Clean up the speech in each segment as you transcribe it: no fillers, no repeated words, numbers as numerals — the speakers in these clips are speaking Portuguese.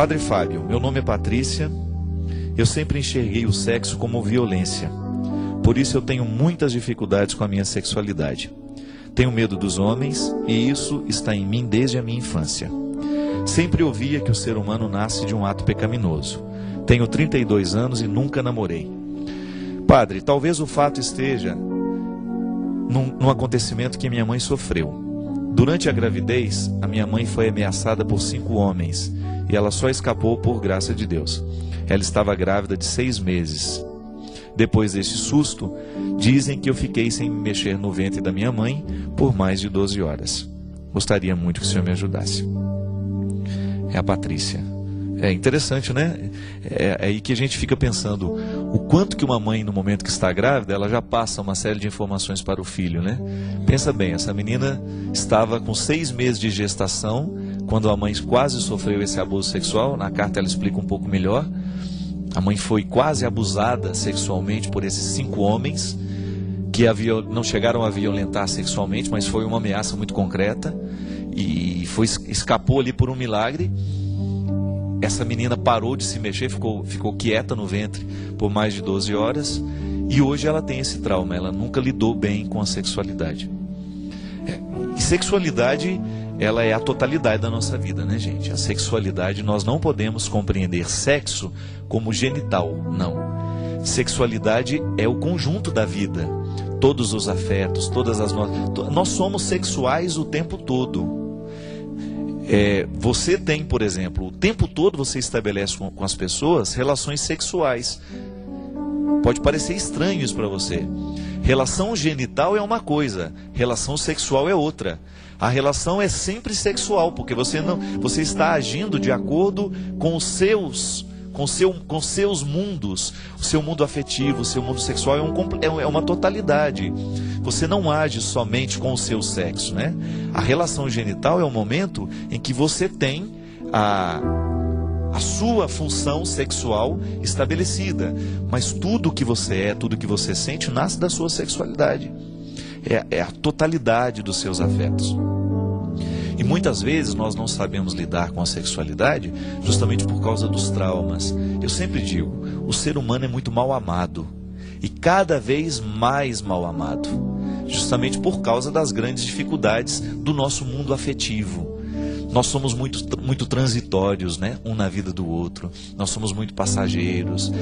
Padre Fábio, meu nome é Patrícia. Eu sempre enxerguei o sexo como violência. Por isso eu tenho muitas dificuldades com a minha sexualidade. Tenho medo dos homens e isso está em mim desde a minha infância. Sempre ouvia que o ser humano nasce de um ato pecaminoso. Tenho 32 anos e nunca namorei. Padre, talvez o fato esteja num acontecimento que minha mãe sofreu. Durante a gravidez, a minha mãe foi ameaçada por 5 homens e ela só escapou por graça de Deus. Ela estava grávida de 6 meses. Depois desse susto, dizem que eu fiquei sem me mexer no ventre da minha mãe por mais de 12 horas. Gostaria muito que o senhor me ajudasse. É a Patrícia. É interessante, né? É aí que a gente fica pensando o quanto que uma mãe, no momento que está grávida, ela já passa uma série de informações para o filho, né? Pensa bem, essa menina estava com 6 meses de gestação, quando a mãe quase sofreu esse abuso sexual. Na carta ela explica um pouco melhor. A mãe foi quase abusada sexualmente por esses 5 homens, que não chegaram a violentar sexualmente, mas foi uma ameaça muito concreta, e escapou ali por um milagre. Essa menina parou de se mexer, ficou quieta no ventre por mais de 12 horas, e hoje ela tem esse trauma, ela nunca lidou bem com a sexualidade. E sexualidade, ela é a totalidade da nossa vida, né, gente? A sexualidade, nós não podemos compreender sexo como genital, não. Sexualidade é o conjunto da vida, todos os afetos, todas as nós somos sexuais o tempo todo. Você tem, por exemplo, o tempo todo você estabelece com as pessoas relações sexuais. Pode parecer estranho isso para você. Relação genital é uma coisa, relação sexual é outra. A relação é sempre sexual, porque você está agindo de acordo com os seus mundos. O seu mundo afetivo, o seu mundo sexual é uma totalidade. Você não age somente com o seu sexo, né? A relação genital é o momento em que você tem a sua função sexual estabelecida. Mas tudo que você é, tudo que você sente, nasce da sua sexualidade. É a totalidade dos seus afetos. E muitas vezes nós não sabemos lidar com a sexualidade justamente por causa dos traumas. Eu sempre digo, o ser humano é muito mal amado. E cada vez mais mal amado. Justamente por causa das grandes dificuldades do nosso mundo afetivo. Nós somos muito transitórios, né? Um na vida do outro. Nós somos muito passageiros.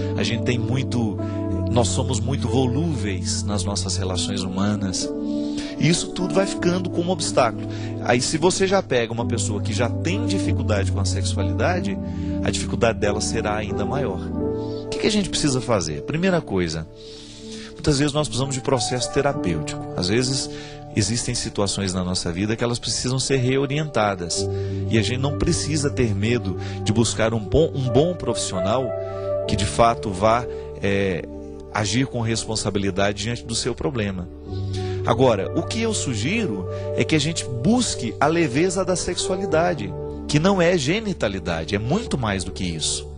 Nós somos muito volúveis nas nossas relações humanas. E isso tudo vai ficando como obstáculo. Aí se você já pega uma pessoa que já tem dificuldade com a sexualidade, a dificuldade dela será ainda maior. O que a gente precisa fazer? Primeira coisa, muitas vezes nós precisamos de processo terapêutico. Às vezes existem situações na nossa vida que elas precisam ser reorientadas. E a gente não precisa ter medo de buscar um bom profissional que de fato vá agir com responsabilidade diante do seu problema. Agora, o que eu sugiro é que a gente busque a leveza da sexualidade, que não é genitalidade, é muito mais do que isso.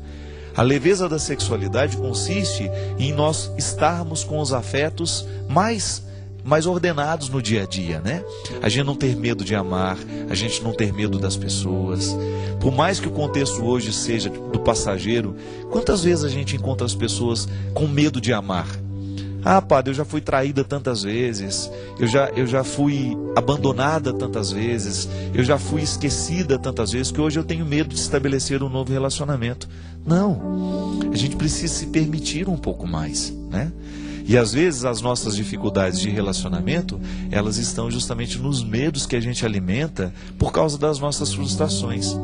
A leveza da sexualidade consiste em nós estarmos com os afetos mais ordenados no dia a dia, né? A gente não ter medo de amar, a gente não ter medo das pessoas. Por mais que o contexto hoje seja do passageiro, quantas vezes a gente encontra as pessoas com medo de amar? Ah, padre, eu já fui traída tantas vezes, eu já fui abandonada tantas vezes, eu já fui esquecida tantas vezes, que hoje eu tenho medo de estabelecer um novo relacionamento. Não, a gente precisa se permitir um pouco mais, né? E às vezes as nossas dificuldades de relacionamento, elas estão justamente nos medos que a gente alimenta por causa das nossas frustrações.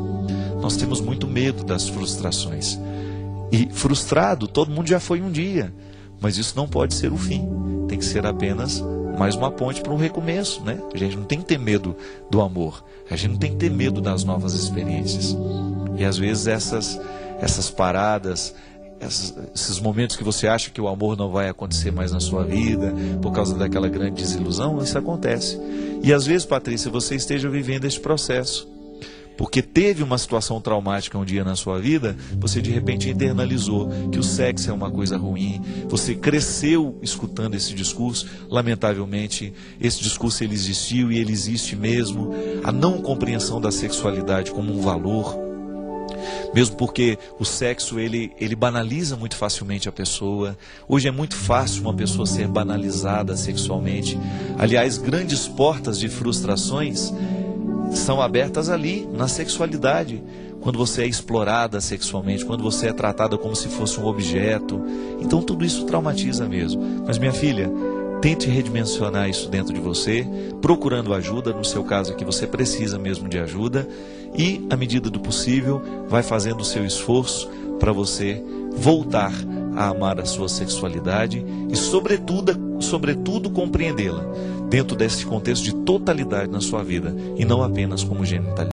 Nós temos muito medo das frustrações. E frustrado, todo mundo já foi um dia. Mas isso não pode ser o fim. Tem que ser apenas mais uma ponte para um recomeço, né? A gente não tem que ter medo do amor. A gente não tem que ter medo das novas experiências. E às vezes essas paradas, esses momentos que você acha que o amor não vai acontecer mais na sua vida, por causa daquela grande desilusão, isso acontece. E às vezes, Patrícia, você esteja vivendo esse processo. Porque teve uma situação traumática um dia na sua vida, você de repente internalizou que o sexo é uma coisa ruim, você cresceu escutando esse discurso, lamentavelmente esse discurso ele existiu e ele existe mesmo, a não compreensão da sexualidade como um valor. mesmo porque o sexo ele banaliza muito facilmente a pessoa. Hoje é muito fácil uma pessoa ser banalizada sexualmente. Aliás, grandes portas de frustrações são abertas ali, na sexualidade, quando você é explorada sexualmente, quando você é tratada como se fosse um objeto. Então tudo isso traumatiza mesmo. Mas minha filha, tente redimensionar isso dentro de você, procurando ajuda. No seu caso aqui você precisa mesmo de ajuda, e à medida do possível vai fazendo o seu esforço para você voltar a amar a sua sexualidade e sobretudo compreendê-la dentro desse contexto de totalidade na sua vida, e não apenas como genitalidade.